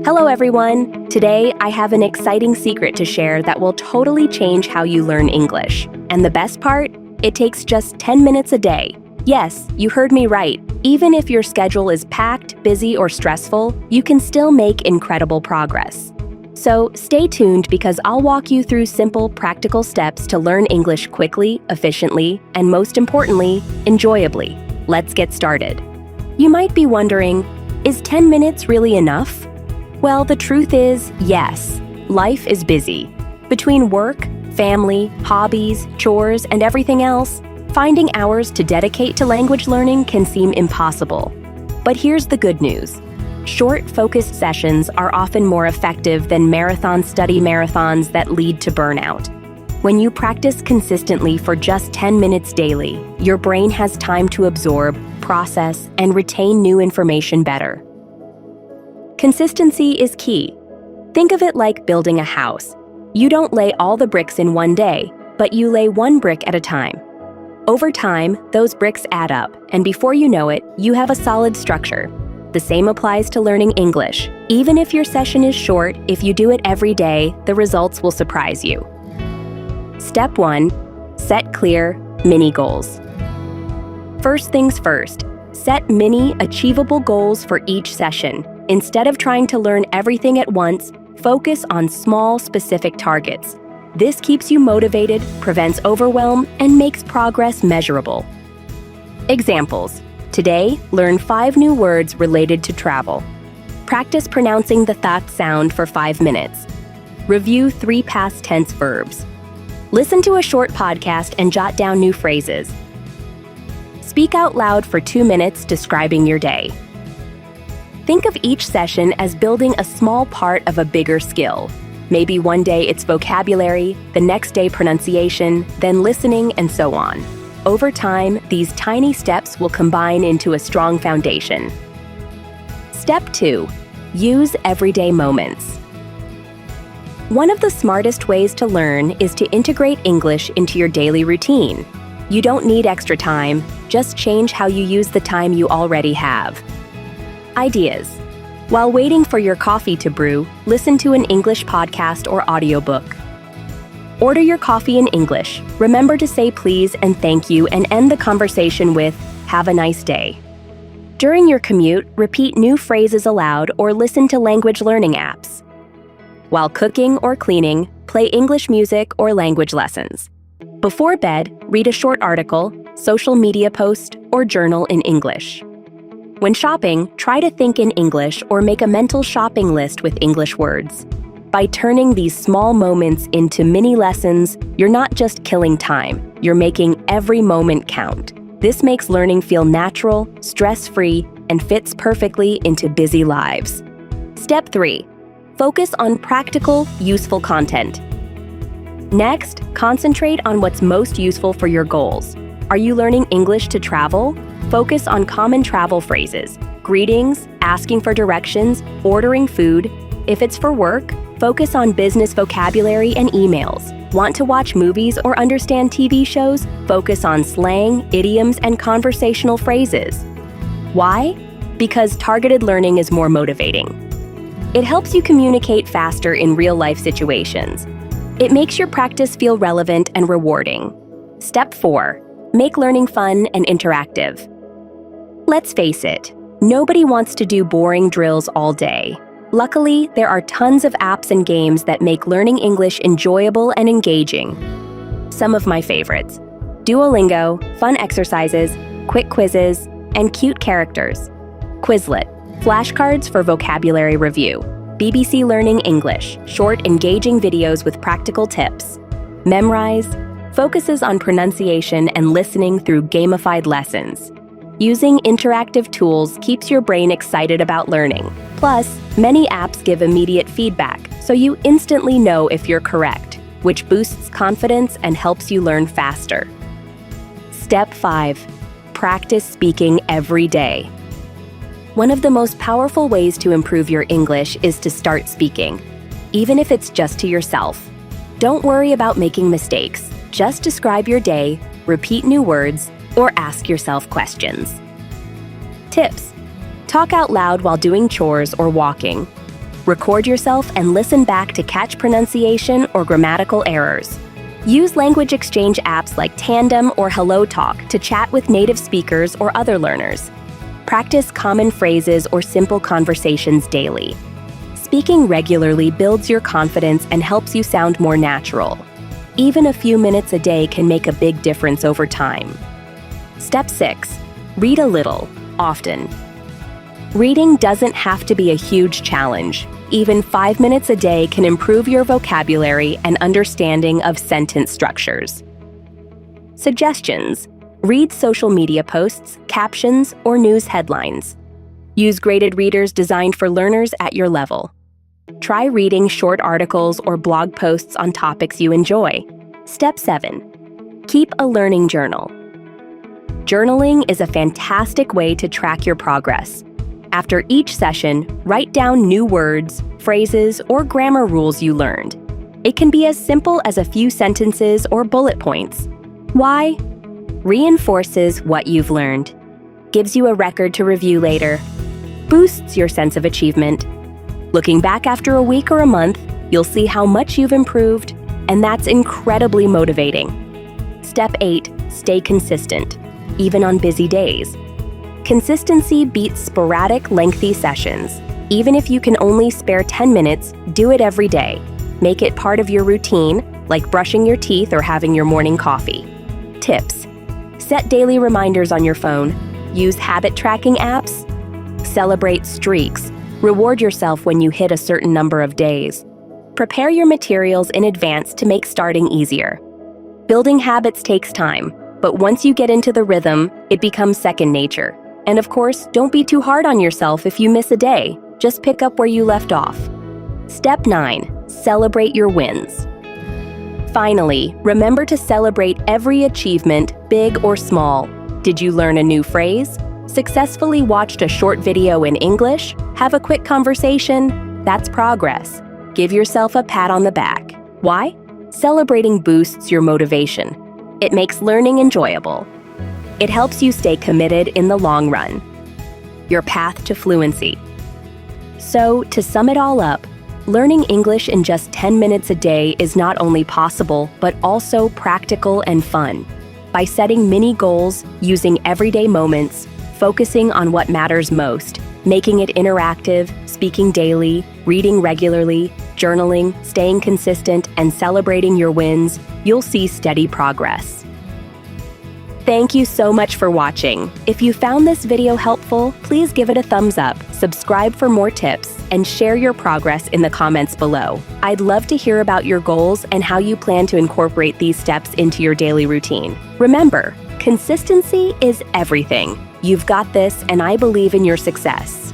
Hello everyone! Today, I have an exciting secret to share that will totally change how you learn English. And the best part? It takes just 10 minutes a day. Yes, you heard me right. Even if your schedule is packed, busy, or stressful, you can still make incredible progress. So stay tuned because I'll walk you through simple, practical steps to learn English quickly, efficiently, and most importantly, enjoyably. Let's get started. You might be wondering, is 10 minutes really enough? Well, the truth is, yes. Life is busy. Between work, family, hobbies, chores, and everything else, finding hours to dedicate to language learning can seem impossible. But here's the good news. Short, focused sessions are often more effective than marathon study marathons that lead to burnout. When you practice consistently for just 10 minutes daily, your brain has time to absorb, process, and retain new information better. Consistency is key. Think of it like building a house. You don't lay all the bricks in one day, but you lay one brick at a time. Over time, those bricks add up, and before you know it, you have a solid structure. The same applies to learning English. Even if your session is short, if you do it every day, the results will surprise you. Step 1. Set clear, mini goals. First things first, set mini, achievable goals for each session. Instead of trying to learn everything at once, focus on small, specific targets. This keeps you motivated, prevents overwhelm, and makes progress measurable. Examples. Today, learn 5 new words related to travel. Practice pronouncing the th sound for 5 minutes. Review 3 past tense verbs. Listen to a short podcast and jot down new phrases. Speak out loud for 2 minutes describing your day. Think of each session as building a small part of a bigger skill. Maybe one day it's vocabulary, the next day pronunciation, then listening, and so on. Over time, these tiny steps will combine into a strong foundation. Step 2. Use everyday moments. One of the smartest ways to learn is to integrate English into your daily routine. You don't need extra time, just change how you use the time you already have. Ideas. While waiting for your coffee to brew, listen to an English podcast or audiobook. Order your coffee in English. Remember to say please and thank you and end the conversation with, "Have a nice day." During your commute, repeat new phrases aloud or listen to language learning apps. While cooking or cleaning, play English music or language lessons. Before bed, read a short article, social media post, or journal in English. When shopping, try to think in English or make a mental shopping list with English words. By turning these small moments into mini lessons, you're not just killing time, you're making every moment count. This makes learning feel natural, stress-free, and fits perfectly into busy lives. Step 3. Focus on practical, useful content. Next, concentrate on what's most useful for your goals. Are you learning English to travel? Focus on common travel phrases, greetings, asking for directions, ordering food. If it's for work, focus on business vocabulary and emails. Want to watch movies or understand TV shows? Focus on slang, idioms, and conversational phrases. Why? Because targeted learning is more motivating. It helps you communicate faster in real-life situations. It makes your practice feel relevant and rewarding. Step 4. Make learning fun and interactive. Let's face it, nobody wants to do boring drills all day. Luckily, there are tons of apps and games that make learning English enjoyable and engaging. Some of my favorites: Duolingo, fun exercises, quick quizzes, and cute characters. Quizlet, flashcards for vocabulary review. BBC Learning English, short, engaging videos with practical tips. Memrise, focuses on pronunciation and listening through gamified lessons. Using interactive tools keeps your brain excited about learning. Plus, many apps give immediate feedback, so you instantly know if you're correct, which boosts confidence and helps you learn faster. Step 5. Practice speaking every day. One of the most powerful ways to improve your English is to start speaking, even if it's just to yourself. Don't worry about making mistakes. Just describe your day, repeat new words, or ask yourself questions. Tips. Talk out loud while doing chores or walking. Record yourself and listen back to catch pronunciation or grammatical errors. Use language exchange apps like Tandem or HelloTalk to chat with native speakers or other learners. Practice common phrases or simple conversations daily. Speaking regularly builds your confidence and helps you sound more natural. Even a few minutes a day can make a big difference over time. Step 6. Read a little, often. Reading doesn't have to be a huge challenge. Even 5 minutes a day can improve your vocabulary and understanding of sentence structures. Suggestions: read social media posts, captions, or news headlines. Use graded readers designed for learners at your level. Try reading short articles or blog posts on topics you enjoy. Step 7. Keep a learning journal. Journaling is a fantastic way to track your progress. After each session, write down new words, phrases, or grammar rules you learned. It can be as simple as a few sentences or bullet points. Why? Reinforces what you've learned. Gives you a record to review later. Boosts your sense of achievement. Looking back after a week or a month, you'll see how much you've improved, and that's incredibly motivating. Step 8. Stay consistent, even on busy days. Consistency beats sporadic, lengthy sessions. Even if you can only spare 10 minutes, do it every day. Make it part of your routine, like brushing your teeth or having your morning coffee. Tips: set daily reminders on your phone. Use habit tracking apps. Celebrate streaks. Reward yourself when you hit a certain number of days. Prepare your materials in advance to make starting easier. Building habits takes time, but once you get into the rhythm, it becomes second nature. And of course, don't be too hard on yourself if you miss a day. Just pick up where you left off. Step 9. Celebrate your wins. Finally, remember to celebrate every achievement, big or small. Did you learn a new phrase? Successfully watched a short video in English? Have a quick conversation? That's progress. Give yourself a pat on the back. Why? Celebrating boosts your motivation. It makes learning enjoyable. It helps you stay committed in the long run. Your path to fluency. So, to sum it all up, learning English in just 10 minutes a day is not only possible, but also practical and fun. By setting mini goals, using everyday moments, focusing on what matters most, making it interactive, speaking daily, reading regularly, journaling, staying consistent, and celebrating your wins, you'll see steady progress. Thank you so much for watching. If you found this video helpful, please give it a thumbs up, subscribe for more tips, and share your progress in the comments below. I'd love to hear about your goals and how you plan to incorporate these steps into your daily routine. Remember, consistency is everything. You've got this, and I believe in your success.